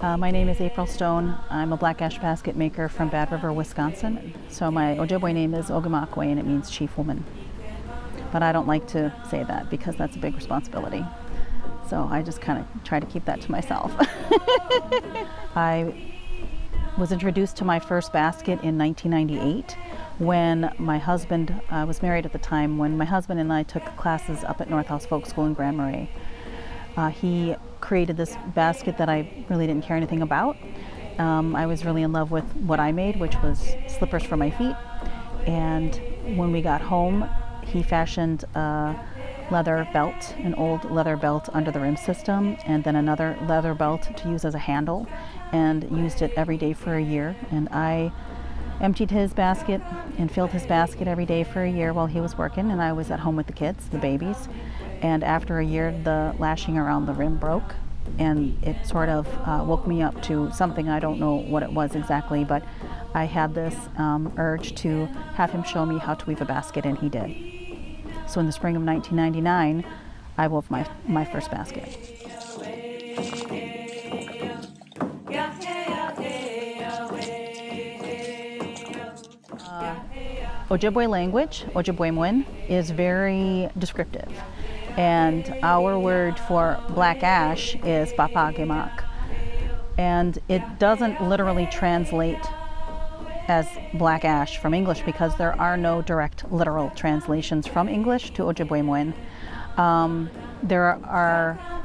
My name is April Stone. I'm a black ash basket maker from Bad River, Wisconsin. So my Ojibwe name is Ogimaakwe and it means chief woman. But I don't like to say that because that's a big responsibility. So I just kind of try to keep that to myself. I was introduced to my first basket in 1998 when my husband, I was married at the time, when my husband and I took classes up at North House Folk School in Grand Marais. He created this basket that I really didn't care anything about. I was really in love with what I made, which was slippers for my feet. And when we got home, he fashioned a leather belt, an old leather belt under the rim system, and then another leather belt to use as a handle, and used it every day for a year. And I emptied his basket and filled his basket every day for a year while he was working, and I was at home with the kids, the babies. And after a year, the lashing around the rim broke, and it sort of woke me up to something. I don't know what it was exactly, but I had this urge to have him show me how to weave a basket, and he did. So in the spring of 1999, I wove my first basket. Ojibwe language, Ojibwe is very descriptive. And our word for black ash is Ogimaakwe. And it doesn't literally translate as black ash from English because there are no direct literal translations from English to Ojibwe.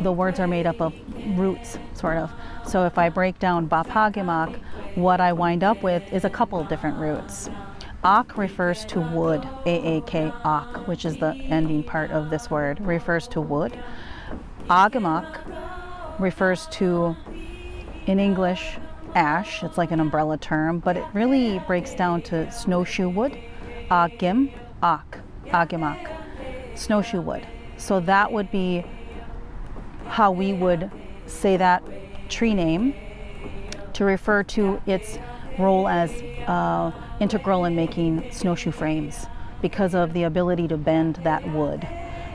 The words are made up of roots, sort of. So if I break down Ogimaakwe, what I wind up with is a couple different roots. Ak refers to wood, A-A-K, ak, which is the ending part of this word, refers to wood. Ogimaakwe refers to, in English, ash. It's like an umbrella term, but it really breaks down to snowshoe wood. Agim, ak, Ogimaakwe, snowshoe wood. So that would be how we would say that tree name to refer to its role as integral in making snowshoe frames because of the ability to bend that wood.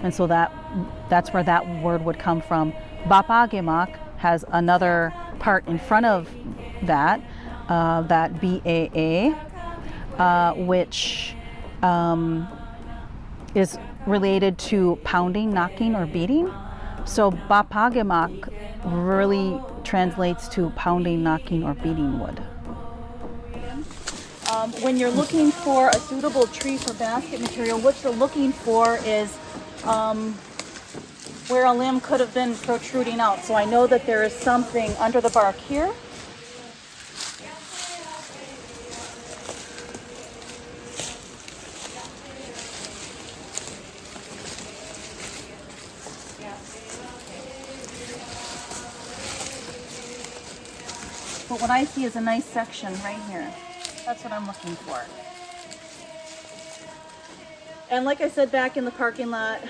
And so that's where that word would come from. Ogimaakwe has another part in front of that, that B-A-A, which is related to pounding, knocking, or beating. So Ogimaakwe really translates to pounding, knocking, or beating wood. When you're looking for a suitable tree for basket material, what you're looking for is where a limb could have been protruding out. So I know that there is something under the bark here. But what I see is a nice section right here. That's what I'm looking for. And like I said back in the parking lot,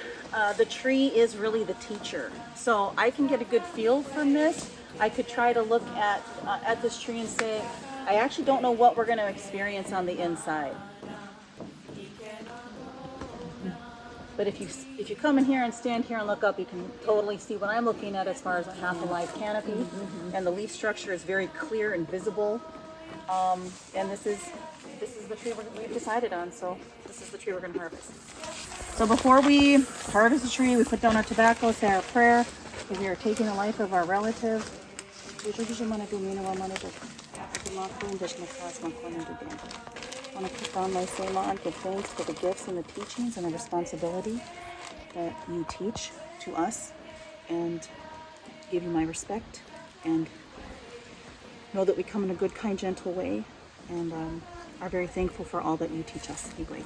the tree is really the teacher. So I can get a good feel from this. I could try to look at this tree and say, I actually don't know what we're going to experience on the inside. But if you come in here and stand here and look up, you can totally see what I'm looking at as far as a half-alive canopy. And the leaf structure is very clear and visible. And this is the tree we've decided on, so this is the tree we're going to harvest. So before we harvest the tree, we put down our tobacco, say our prayer, because we are taking the life of our relative. I want to put down my sema and give thanks for the gifts and the teachings and the responsibility that you teach to us, and give you my respect, and know that we come in a good, kind, gentle way, and are very thankful for all that you teach us. Be great.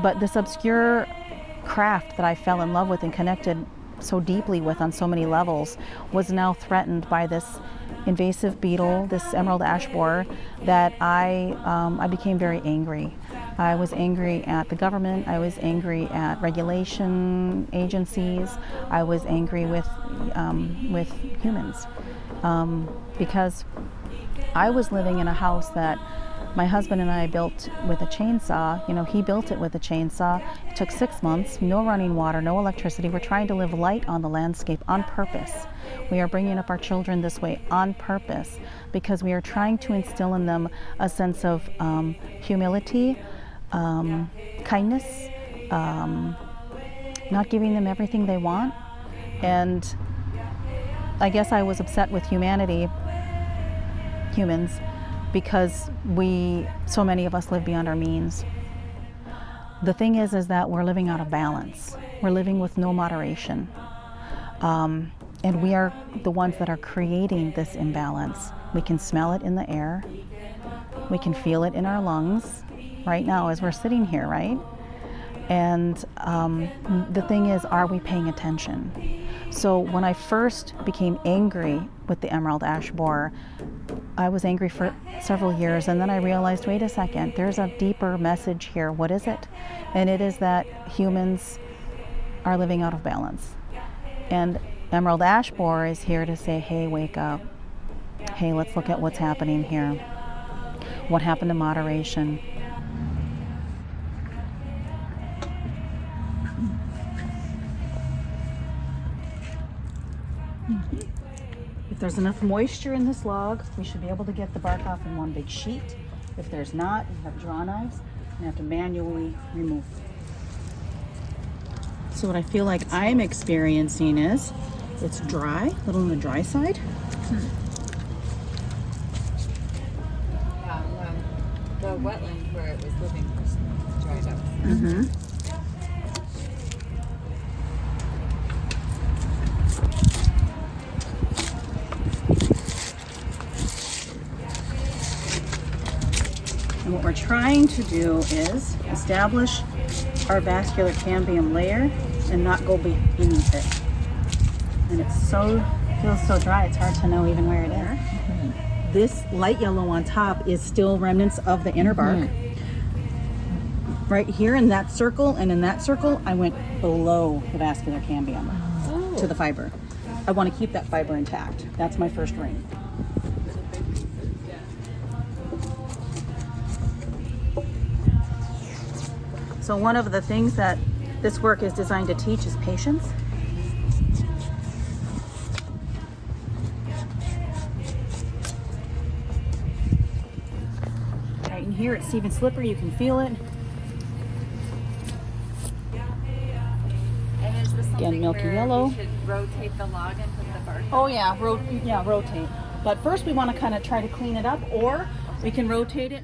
But this obscure craft that I fell in love with and connected so deeply with on so many levels was now threatened by this invasive beetle, this emerald ash borer, that I became very angry. I was angry at the government. I was angry at regulation agencies. I was angry with humans because I was living in a house that my husband and I built with a chainsaw. You know, he built it with a chainsaw. It took 6 months, no running water, no electricity. We're trying to live light on the landscape on purpose. We are bringing up our children this way on purpose because we are trying to instill in them a sense of humility, kindness, not giving them everything they want. And I guess I was upset with humans, because so many of us live beyond our means. The thing is that we're living out of balance. We're living with no moderation. And we are the ones that are creating this imbalance. We can smell it in the air. We can feel it in our lungs right now as we're sitting here, right? And the thing is, are we paying attention? So when I first became angry with the emerald ash borer, I was angry for several years, and then I realized, wait a second, there's a deeper message here. What is it? And it is that humans are living out of balance. And emerald ash borer is here to say, hey, wake up. Hey, let's look at what's happening here. What happened to moderation? If there's enough moisture in this log, we should be able to get the bark off in one big sheet. If there's not, we have draw knives and have to manually remove. So what I feel like I'm experiencing is it's dry, a little on the dry side. Yeah, the wetland where it was living was dried up. Mm-hmm. And what we're trying to do is establish our vascular cambium layer and not go beneath it. And it feels so dry, it's hard to know even where it is. Mm-hmm. This light yellow on top is still remnants of the inner bark. Mm-hmm. Right here in that circle and in that circle, I went below the vascular cambium to the fiber. I want to keep that fiber intact. That's my first ring. So one of the things that this work is designed to teach is patience. Right in here, it's even slippery. You can feel it. And is this Again, milky yellow. We should rotate the log and put the bark? Oh yeah, rotate. But first we want to kind of try to clean it up, or we can rotate it.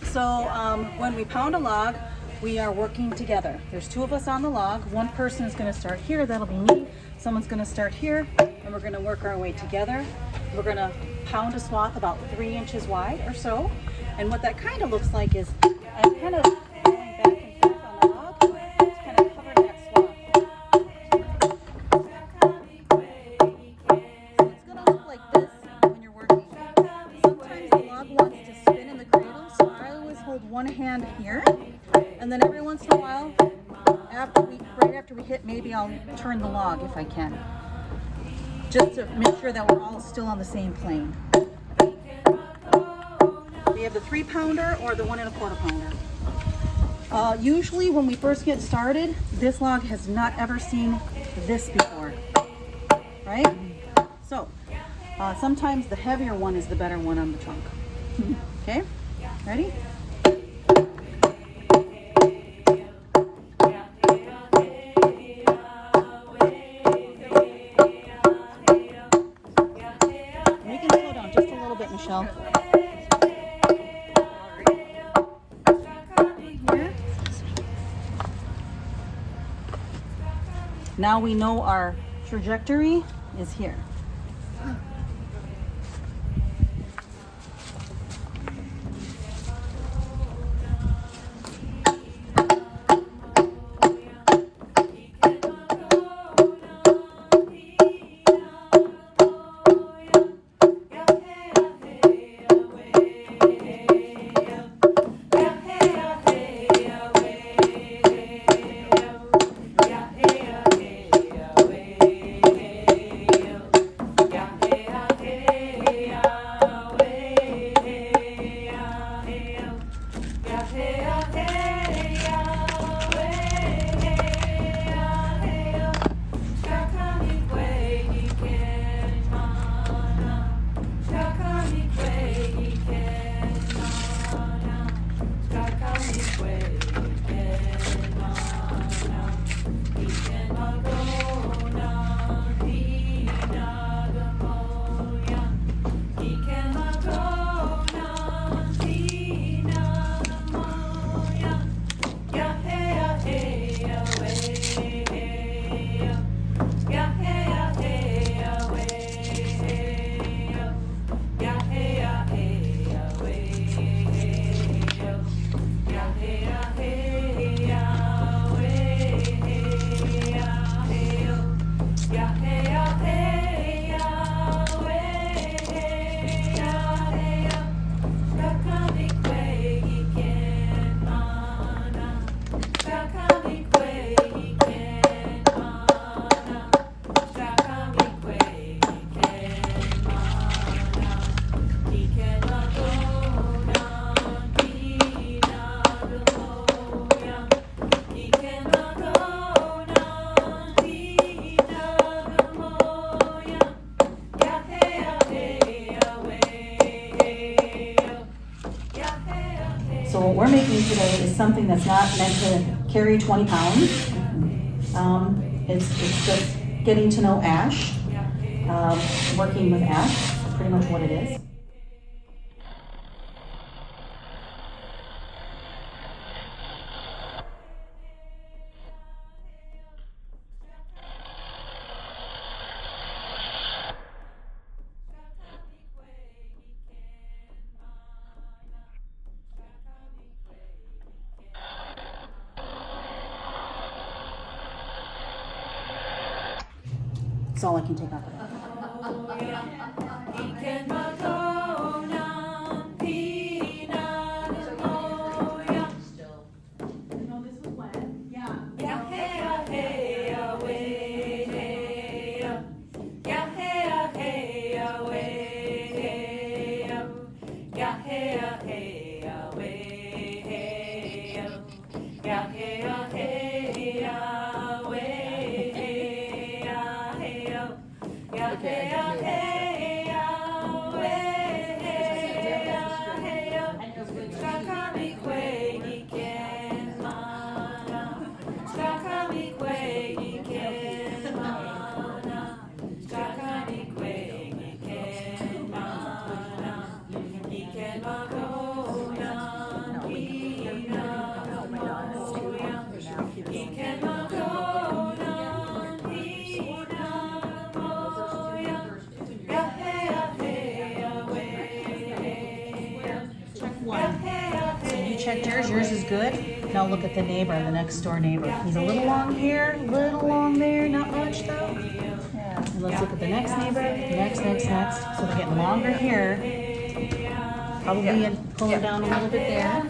So when we pound a log, we are working together. There's two of us on the log. One person is going to start here, that'll be me. Someone's going to start here, and we're going to work our way together. We're going to pound a swath about 3 inches wide or so. And what that kind of looks like is I'm kind of going back and forth on the log, just kind of covering that swath. So it's going to look like this when you're working. Sometimes the log wants to spin in the cradle, so I always hold one hand here, and then every once in a while, right after we hit, maybe I'll turn the log if I can, just to make sure that we're all still on the same plane. We have the 3-pounder or the 1 1/4 pounder. Usually when we first get started, this log has not ever seen this before, right? So Sometimes the heavier one is the better one on the trunk. Okay, ready? You can slow down just a little bit, Michelle. Now we know our trajectory is here. So what we're making today is something that's not meant to carry 20 pounds. It's just getting to know ash, working with ash, that's pretty much what it is. That's all I can take off of it. Checked yours. Yours is good. Now look at the neighbor, the next door neighbor. He's a little long here, a little long there, not much though. Yeah. And let's look at the next neighbor, next. So they're getting longer here. Probably pull it down a little bit there.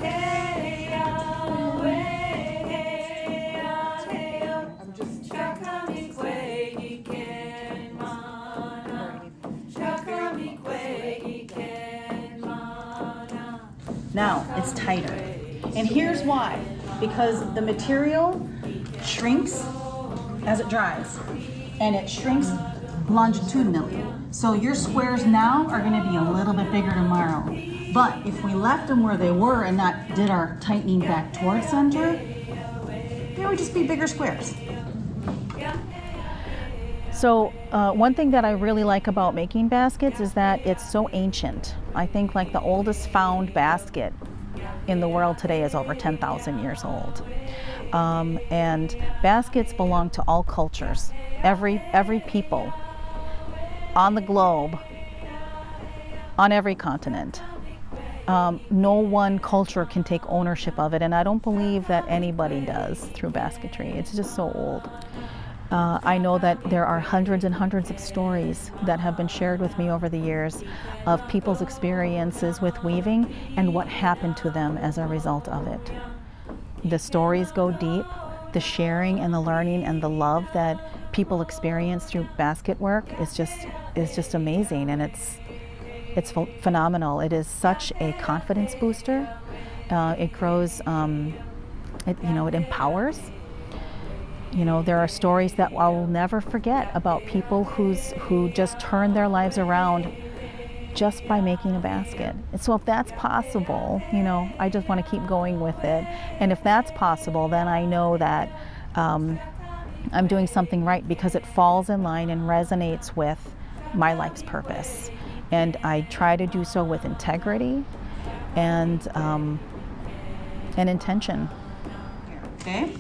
Now it's tighter. And here's why. Because the material shrinks as it dries. And it shrinks longitudinally. So your squares now are going to be a little bit bigger tomorrow. But if we left them where they were and not did our tightening back towards center, they would just be bigger squares. So one thing that I really like about making baskets is that it's so ancient. I think like the oldest found basket in the world today is over 10,000 years old. And baskets belong to all cultures, every people on the globe, on every continent. No one culture can take ownership of it, and I don't believe that anybody does through basketry. It's just so old. I know that there are hundreds and hundreds of stories that have been shared with me over the years of people's experiences with weaving and what happened to them as a result of it. The stories go deep. The sharing and the learning and the love that people experience through basket work is just amazing, and it's phenomenal. It is such a confidence booster. It grows. It empowers. There are stories that I will never forget about people who just turned their lives around just by making a basket. And so if that's possible, I just want to keep going with it. And if that's possible, then I know that I'm doing something right, because it falls in line and resonates with my life's purpose. And I try to do so with integrity and intention. Okay.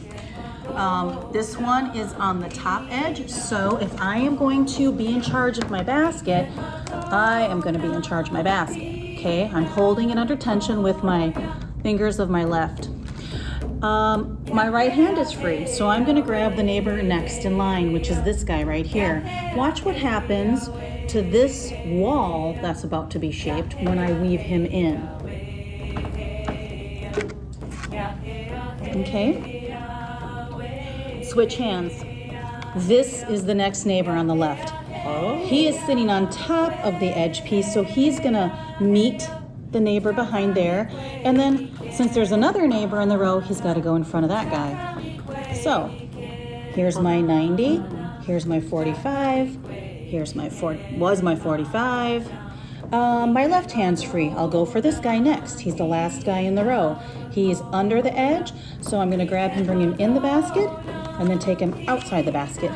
This one is on the top edge, so if I am going to be in charge of my basket, I am going to be in charge of my basket. Okay, I'm holding it under tension with my fingers of my left. My right hand is free, so I'm going to grab the neighbor next in line, which is this guy right here. Watch what happens to this wall that's about to be shaped when I weave him in. Okay. Switch hands. This is the next neighbor on the left. Oh. He is sitting on top of the edge piece, so he's gonna meet the neighbor behind there. And then since there's another neighbor in the row, he's gotta go in front of that guy. So here's my 90, here's my 45, here's my 45. My left hand's free. I'll go for this guy next. He's the last guy in the row. He's under the edge, so I'm gonna grab him, bring him in the basket, and then take him outside the basket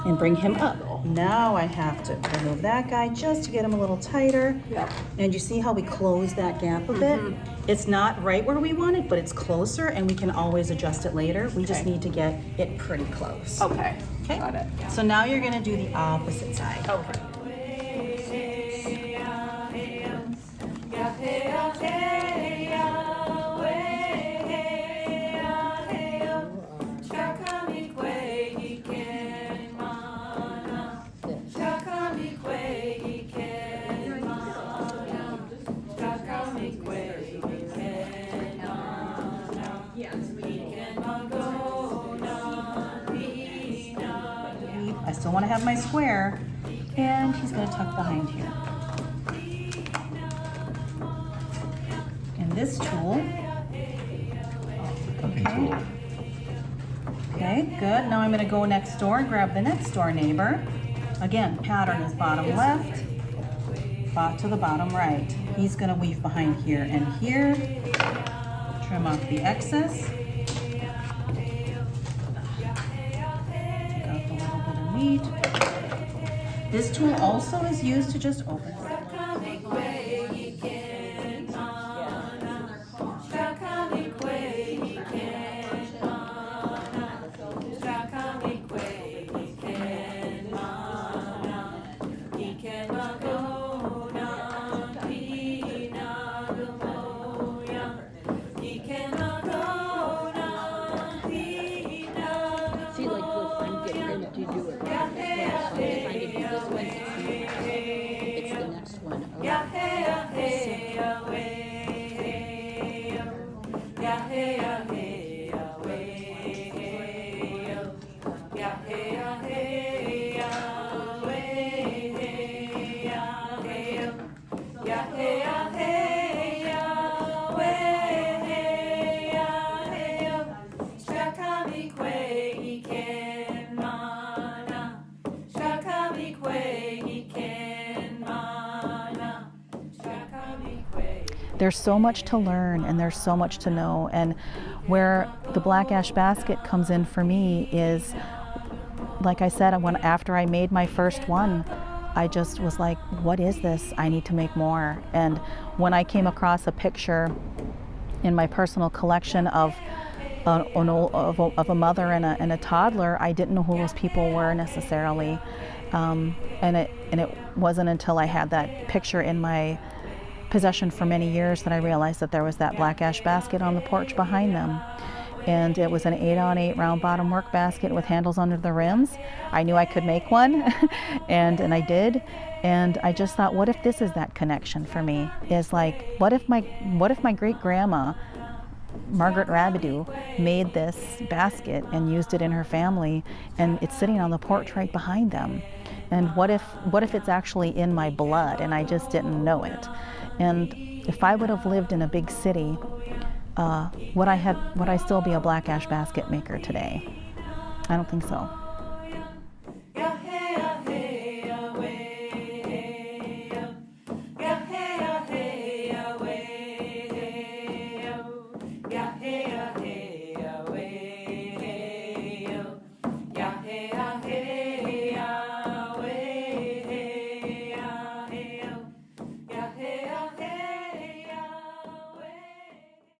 and bring him up. Now I have to remove that guy just to get him a little tighter. Yep. And you see how we close that gap a bit? It's not right where we want it, but it's closer, and we can always adjust it later. We just need to get it pretty close. Okay. Okay. Got it. So now you're gonna do the opposite side. Okay. I still want to have my square, and he's going to tuck behind here. And this tool. Okay, good. Now I'm going to go next door and grab the next door neighbor. Again, pattern is bottom left, to the bottom right. He's going to weave behind here and here. Trim off the excess. This tool also is used to just open. there's so much to learn and there's so much to know. And where the black ash basket comes in for me is, like I said, after I made my first one, I just was like, what is this? I need to make more. And when I came across a picture in my personal collection of a mother and a toddler, I didn't know who those people were necessarily. And it wasn't until I had that picture in my possession for many years that I realized that there was that black ash basket on the porch behind them. And it was an 8-on-8 round bottom work basket with handles under the rims. I knew I could make one, and I did. And I just thought, what if this is that connection for me? Is like, what if my great grandma, Margaret Rabideau, made this basket and used it in her family, and it's sitting on the porch right behind them? And what if it's actually in my blood and I just didn't know it? And if I would have lived in a big city, would I still be a black ash basket maker today? I don't think so.